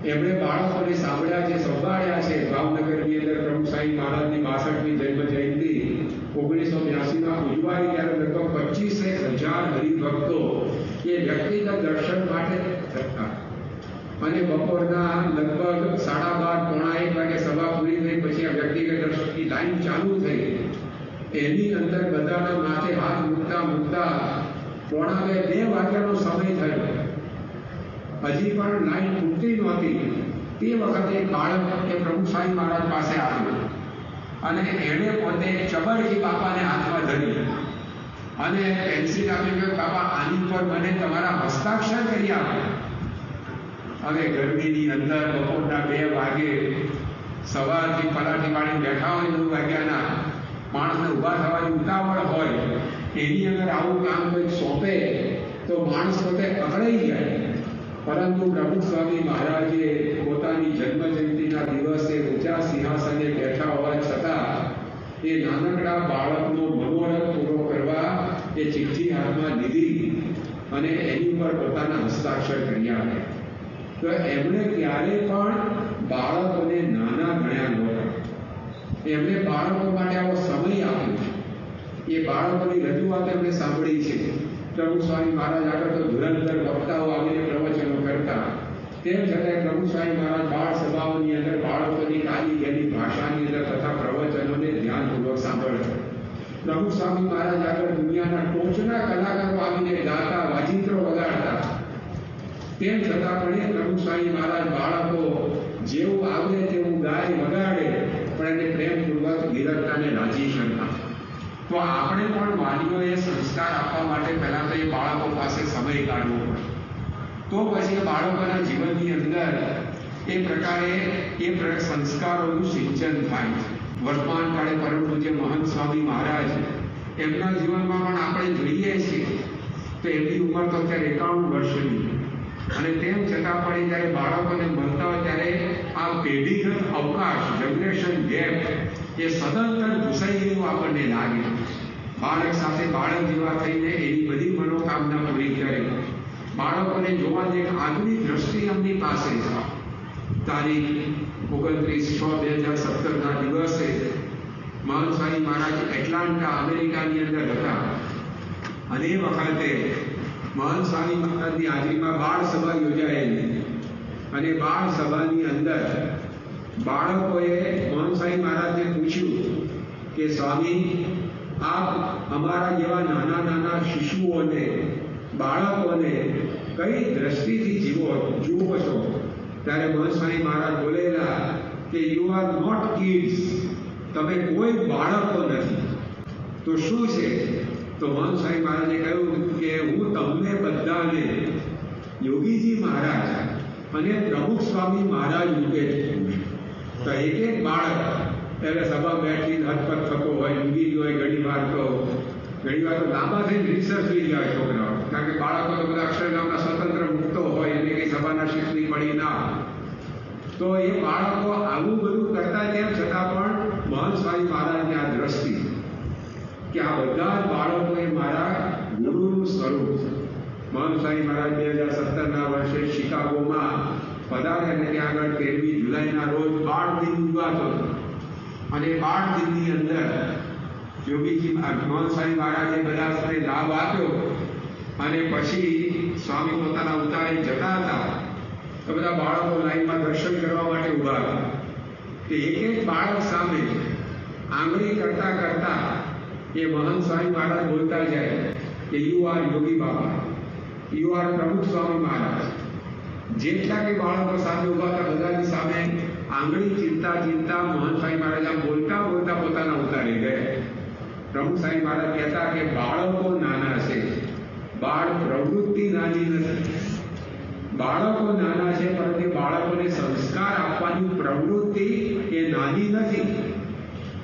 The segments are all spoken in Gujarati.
એમણે બાળકોને સાંભળ્યા છે, સંભાળ્યા છે. ભાવનગરની અંદર પ્રભુ સાંઈ મહારાજની 62મી જન્મ જયંતિ 1982માં ઉજવાઈ, ત્યારે લગભગ 25,000 હરિભક્તો એ વ્યક્તિગત દર્શન માટે થતા. અને બપોરના લગભગ 12:30 પોણા 1 વાગે સભા પૂરી થઈ પછી આ વ્યક્તિગત દર્શનની લાઈન ચાલુ થઈ. એની અંદર બધાના માથે હાથ મૂકતા પોણા 2 વાગ્યાનો સમય થયો. હજી પણ લાઈન તૂટતી નહોતી. તે વખતે એક બાળક એ પ્રભુ સાંઈ મહારાજ પાસે આવ્યું અને એણે પોતે ચબરજી બાપાને હાથમાં ધરી અને પેન્સિલ આપી કે બાપા આની પર મને તમારા હસ્તાક્ષર કરી આપો. હવે ગરમીની અંદર બપોરના 2 વાગે સવારથી પલાઠી પાડી બેઠા હોય 9 વાગ્યાના, માણસને ઊભા થવાની ઉતાવળ હોય, એની અંદર આવું કામ કોઈ સોંપે તો માણસ પોતે અકળાઈ જાય. પરંતુ પ્રભુ સ્વામી મહારાજે પોતાની જન્મ જયંતિના દિવસે ઊંચા સિંહાસને બેઠા હોવા છતાં એ નાનકડા બાળકનો મનોરથ પૂરો કરવા એ ચિઠ્ઠી હાથમાં લીધી અને એની ઉપર પોતાના હસ્તાક્ષર કર્યા. તો એમણે ક્યારે પણ બાળકોને નાના ગણ્યા નહોતા. એમણે બાળકો માટે આવો સમય આપ્યો. એ બાળકોની રજૂઆત એમણે સાંભળી છે. પ્રભુ સ્વામી મહારાજ આગળ તો ધુરંધર વક્તાઓ આવીને પ્રવચનો કરતા, તેમ છતાં પ્રભુ સ્વામી મહારાજ બાળ સભાઓની અંદર બાળકોની કાલી એની ભાષાની અંદર તથા પ્રવચનોને ધ્યાનપૂર્વક સાંભળતા. પ્રભુ સ્વામી મહારાજ આગળ દુનિયાના ટોચના કલાકારો આવીને ગાતા, વાજિંત્રો વગાડતા. તેમ છતાં પણ એ પ્રભુ સ્વામી મહારાજ બાળકો જેવું આવે તેવું ગાય વગાડે, પણ એને પ્રેમપૂર્વક નિરખતાને રાજી કરતા. તો આપણે પણ વાલીઓએ સંસ્કાર આપવા માટે પહેલાં તો એ બાળકો પાસે સમય કાઢવો પડે. તો પછી બાળકોના જીવનની અંદર એ પ્રકારે સંસ્કારોનું સિંચન થાય. વર્તમાન કાળે પરમ પૂજ્ય મહંત સ્વામી મહારાજ એમના જીવનમાં પણ આપણે જોઈએ છીએ તો એમની ઉંમર તો અત્યારે 91 વર્ષની, અને તેમ છતાં પણ જ્યારે બાળકોને મળતા હોય ત્યારે આ પેઢીગત અવકાશ, જનરેશન ગેપ એ સદંતર ઘૂસાઈ ગયું આપણને લાગે. બાળક સાથે બાળક જેવા થઈને એની બધી મનોકામના પૂરી કરે. બાળકોને જોવાની એક આગવી દ્રષ્ટિ એમની પાસે છે. તારીખ 29/6/2017ના દિવસે મહંત સ્વામી મહારાજ એટલાન્ટા અમેરિકાની અંદર હતા અને એ વખતે મહંત સ્વામી મહારાજની હાજરીમાં બાળ સભા યોજાયેલી. અને બાળ સભાની અંદર બાળકોએ મહંત સ્વામી મહારાજને પૂછ્યું કે સ્વામી, આપ અમારા જેવા નાના નાના શિશુઓને, બાળકોને કઈ દ્રષ્ટિથી જુઓ છો? ત્યારે મહંત સ્વામી મહારાજ બોલેલા કે યુ આર નોટ કિડ્સ, તમે કોઈ બાળકો નથી. તો શું છે? તો મહંત સ્વામી મહારાજે કહ્યું કે હું તમને બધાને યોગીજી મહારાજ અને પ્રમુખ સ્વામી મહારાજ રૂપે છું. તો એક બાળક એટલે સભા બેઠી હથપથ થતો હોય, ઊંઘી હોય, ઘણી વાર તો લાંબા થઈને રિસર્ચ થઈ જાય છોકરાઓ, કારણ કે બાળકો તો બધા અક્ષરધામના સ્વતંત્ર મુક્તો હોય, એને કંઈ સભાના શીખની પડી ના. તો એ બાળકો આવું બધું કરતા, તેમ છતાં પણ મહંત સ્વામી મહારાજની આ દ્રષ્ટિ કે આ બધા જ બાળકો એ મારા ગુરુનું સ્વરૂપ છે. મહંત સ્વામી મહારાજ 2017ના વર્ષે શિકાગોમાં પધાર્યા અને ત્યાં આગળ 13મી જુલાઈના રોજ બાળ દિન ઉજવાતો હતો. અને બાળ દિનની અંદર યોગીજી મહંત સ્વામી મહારાજે બધાને લાભ આપ્યો. અને પછી સ્વામી પોતાના ઉતારે જતા હતા તો બધા બાળકો લાઈનમાં દર્શન કરવા માટે ઊભા હતા. કે એક બાળક સામે આંગળી કરતા કરતા એ મહંત સ્વામી મહારાજ બોલતા જાય કે you are Yogi Baba, you are પ્રમુખ સ્વામી મહારાજ. જેટલા કે બાળકો સામે ઊભા હતા બધાની સામે આંગળી ચીંધતા ચીંધતા મહંત સ્વામી મહારાજ આમ બોલતા બોલતા પોતાના ઉતારે ગયા. પ્રમુખ સ્વામી મહારાજ કહેતા કે બાળકો નાના છે, બાળ પ્રવૃત્તિ નાની નથી. બાળકો નાના છે, પરંતુ બાળકોને સંસ્કાર આપવાની પ્રવૃત્તિ એ નાની નથી.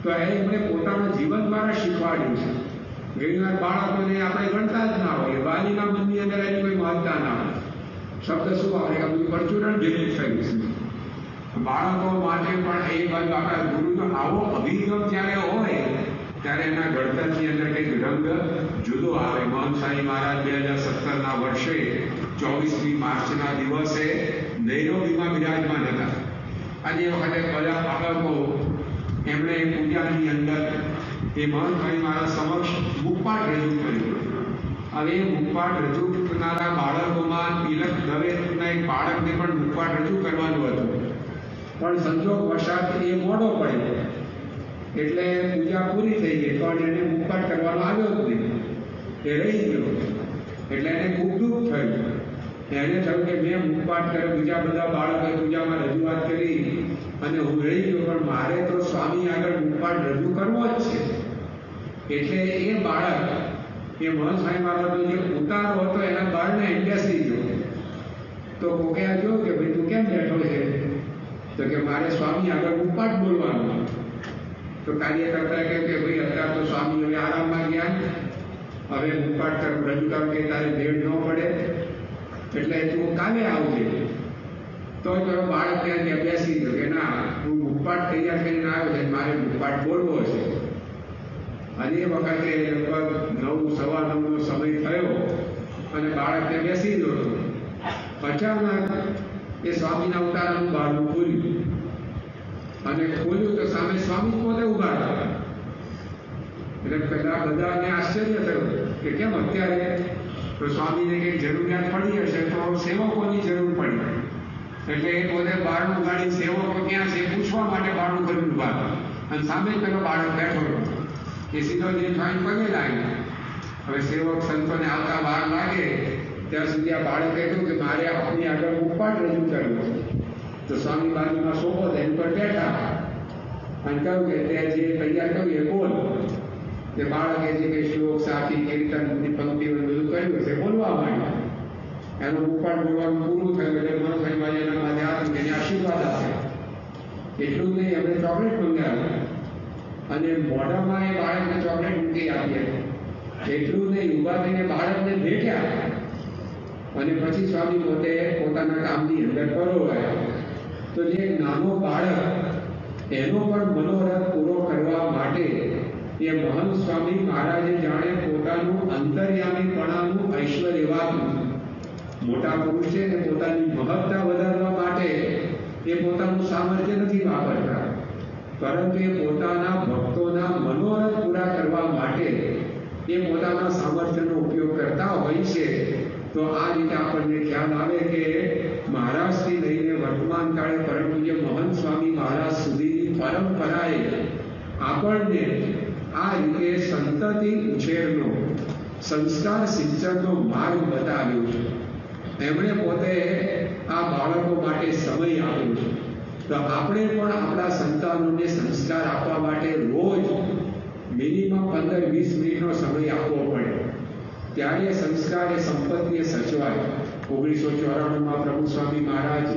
તો એમણે પોતાના જીવન દ્વારા શીખવાડ્યું છે. ઘણીવાર બાળકોને આપણે ગણતા જ ના હોય, વાલીના મનની અંદર એની કોઈ મહત્તા ના હોય. શબ્દ શું આવે કે બધું પરચુરણ જેવું થયું છે. બાળકો માટે પણ એ બાજુ આપણા ગુરુનો આવો અભિગમ જ્યારે હોય ત્યારે એના ઘડતરની અંદર કંઈક રંગ જુદો આવે. મહંત સ્વામી મહારાજ 2017ના વર્ષે 24મી માર્ચના દિવસે નૈરોબીમાં બિરાજમાન આજે વખતે બધા બાળકો એમણે પૂજાની અંદર એ મહંતભાઈ મારા સમક્ષ મુખપાઠ રજૂ કર્યો. હવે મુખપાઠ રજૂ કરનારા બાળકોમાં તિલક દવેના એક બાળકને પણ મુખપાઠ રજૂ કરવાનું હતું, પણ સંજોગ વશાત એ મોડો પડ્યો એટલે પૂજા પૂરી થઈ ગઈ, પણ એને મુખપાઠ કરવાનો આવ્યો જ નહીં, એ રહી ગયો. એટલે એને ખૂબ દુઃખ થયું. એને થયું કે મેં મુખપાઠ કર્યો, બીજા બધા બાળકોએ પૂજામાં રજૂઆત કરી અને હું રહી ગયો, પણ મારે તો સ્વામી આગળ મુખપાઠ રજૂ કરવો જ છે. એટલે એ બાળક એ મહંતભાઈ મહારાજનો જે ઉતારો હતો એના બાળને બેસી ગયો. તો કોકે જોયું કે ભાઈ તું કેમ બેઠો છે? તો કે મારે સ્વામી આગળ મુખપાઠ બોલવાનો. તો કાર્યકર્તા કહે કે ભાઈ અત્યારે તો સ્વામી હવે આરામમાં ગયા, હવે મુખપાઠ રજૂ કરો કે તારે ભેડ ન પડે, એટલે તું કાલે આવજે. તો પેલો બાળક ત્યાં બેસી ગયો કે ના, હું મુખપાઠ તૈયાર કરીને આવ્યો છે, મારે મુખપાઠ બોલવો છે. અને એ વખતે લગભગ 9, સવા 9નો સમય થયો અને બાળકને બેસી ગયો. અચાનક એ સ્વામીના ઉતારાનું બારણું ખોલ્યું અને ખોલ્યું તો સામે સ્વામી પોતે ઉભા હતા. એટલે પહેલા બધાને આશ્ચર્ય થયું કે કેમ અત્યારે? તો સ્વામીને કંઈક જરૂરિયાત પડી હશે, તો સેવકોની જરૂર પડી. એટલે એ પોતે બારણું ઉગાડી સેવકો ક્યાં છે પૂછવા માટે બારણું કરી ઉભા હતા. અને સામે પેલો બાળક બેઠો હતો. એ સીધો જે ખાઈને પગે લાગ્યો. હવે સેવક સંતોને આવતા વાર લાગે ત્યાં સુધી આ બાળકે કહ્યું કે મારે આપની આગળ મુખપાઠ રજૂ કરવો છે. તો સ્વામી બાજુમાં સોફો એની પર બેઠા અને કહ્યું કે તે જે તૈયાર કર્યું એ બોલ. તે બાળકે જે કંઈ શ્લોક, સાખી, કીર્તનની પંક્તિઓ બધું કર્યું હશે બોલવા માંડ્યું. એનું મુખપાઠ બોલવાનું પૂરું થયું એટલે મનોભાઈ એના માથે હાથ મૂકીને આશીર્વાદ આપ્યા. એટલું જ નહીં, એમણે ચોકલેટ મંગાવ્યા અને મોઢામાં એ બાળકને ચોકલેટ મૂકી આપી. એટલું નહીં, ઊભા થઈને બાળકને ભેટ્યા અને પછી સ્વામી પોતે પોતાના કામની અંદર પરોવાયા. તો જે નાનો બાળક એનો પણ મનોરથ પૂરો કરવા માટે એ મહંત સ્વામી મહારાજે જાણે પોતાનું અંતર્યામીપણાનું ઐશ્વર્યવાદનું મોટા પુરુષ છે ને પોતાની મહત્તા વધારવા માટે એ પોતાનું સામર્થ્ય નથી વાપરતા, પરંતુ એ પોતાના ભક્તોના મનોરથ પૂરા કરવા માટે એ પોતાના સામર્થ્યનો ઉપયોગ કરતા હોય છે. તો આ રીતે આપણને ખ્યાલ આવે કે મહારાજથી લઈને વર્તમાન કાળે પરમ પૂજ્ય મહંત સ્વામી મહારાજ સુધીની પરંપરાએ આપણને આ રીતે સંતતિ ઉછેરનો, સંસ્કાર સિંચનનો માર્ગ બતાવ્યો છે. એમણે પોતે આ બાળકો માટે સમય આપ્યો છે. તો આપણે પણ આપણા સંતાનોને સંસ્કાર આપવા માટે રોજ મિનિમમ 15-20 મિનિટનો સમય આપવો પડે. ત્યારે સંસ્કાર એ સંપત્તિએ સચવાય. 1994માં પ્રભુ સ્વામી મહારાજ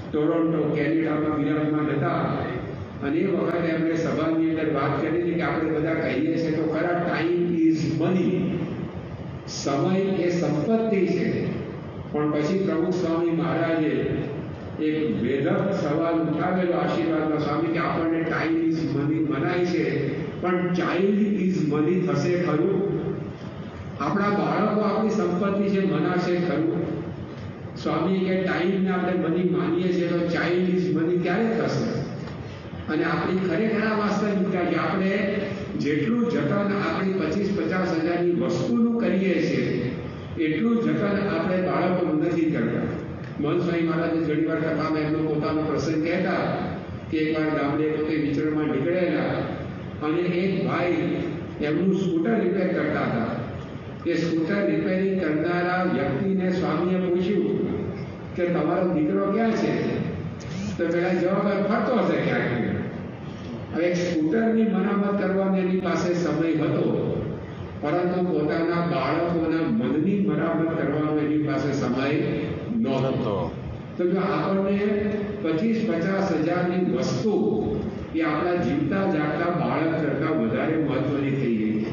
ટોરોન્ટો, કેનેડામાં વિરાજમાન હતા અને એ વખતે એમણે સભાની અંદર વાત કરી હતી કે આપણે બધા કહીએ છીએ તો ખરા, ટાઈમ ઇઝ મની, સમય એ સંપત્તિ છે. પણ પછી પ્રભુ સ્વામી મહારાજે એક વેધક સવાલ ઉઠાવેલો આશીર્વાદમાં સ્વામી કે આપણને ટાઈમ ઇઝ મની મનાય છે, પણ ચાઇલ્ડ ઇઝ મની થશે ખરું? આપણા બાળકો આપણી સંપત્તિ છે, મનાશે ખરું? સ્વામી કે ટાઈમને આપણે મની માનીએ છીએ તો ચાઇલ્ડ ઇઝ મની ક્યારે થશે? અને આપણી ખરેખર આ વાસ્તવિકતા કે આપણે જેટલું જતન આપણી 25-50 હજારની વસ્તુનું કરીએ છીએ એટલું જતન આપણે બાળકોનું નથી કરતા. મહંતસ્વામી મહારાજે ઘણી વાર કથામાં એમનો પોતાનો પ્રસંગ કહેતા કે એકવાર ગામડે પોતે વિચરણમાં નીકળેલા અને એક ભાઈ એમનું સ્કૂટર રિપેર કરતા હતા. એ સ્કૂટર રિપેરિંગ કરનારા વ્યક્તિને સ્વામીએ પૂછ્યું કે તમારો દીકરો ક્યાં છે? તો પેલા જવાબ ફરતો હશે ક્યાંક. હવે સ્કૂટરની મરામત કરવાનો એની પાસે સમય હતો, પરંતુ પોતાના બાળકોના મનની મરામત કરવાનો એની પાસે સમય નહોતો. તો જો આપણને 25-50 હજારની વસ્તુ એ આપણા જીવતા જાગતા બાળક કરતાં વધારે મહત્વની થઈ ગઈ છે.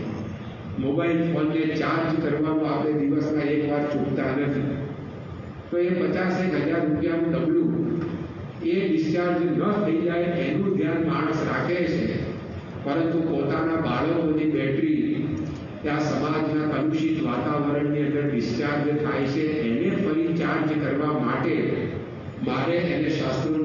મોબાઈલ ફોનને ચાર્જ કરવાનું આપણે દિવસમાં એકવાર ચૂકતા નથી. તો એ 50-1,000 રૂપિયાનું ડબલું એ ડિસ્ચાર્જ ન થઈ જાય એનું ધ્યાન માણસ રાખે છે, પરંતુ પોતાના બાળકોની બેટરી ત્યાં સમાજના કલુષિત વાતાવરણની અંદર ડિસ્ચાર્જ થાય છે એને ફરી ચાર્જ કરવા માટે મારે એને શાસ્ત્રોનું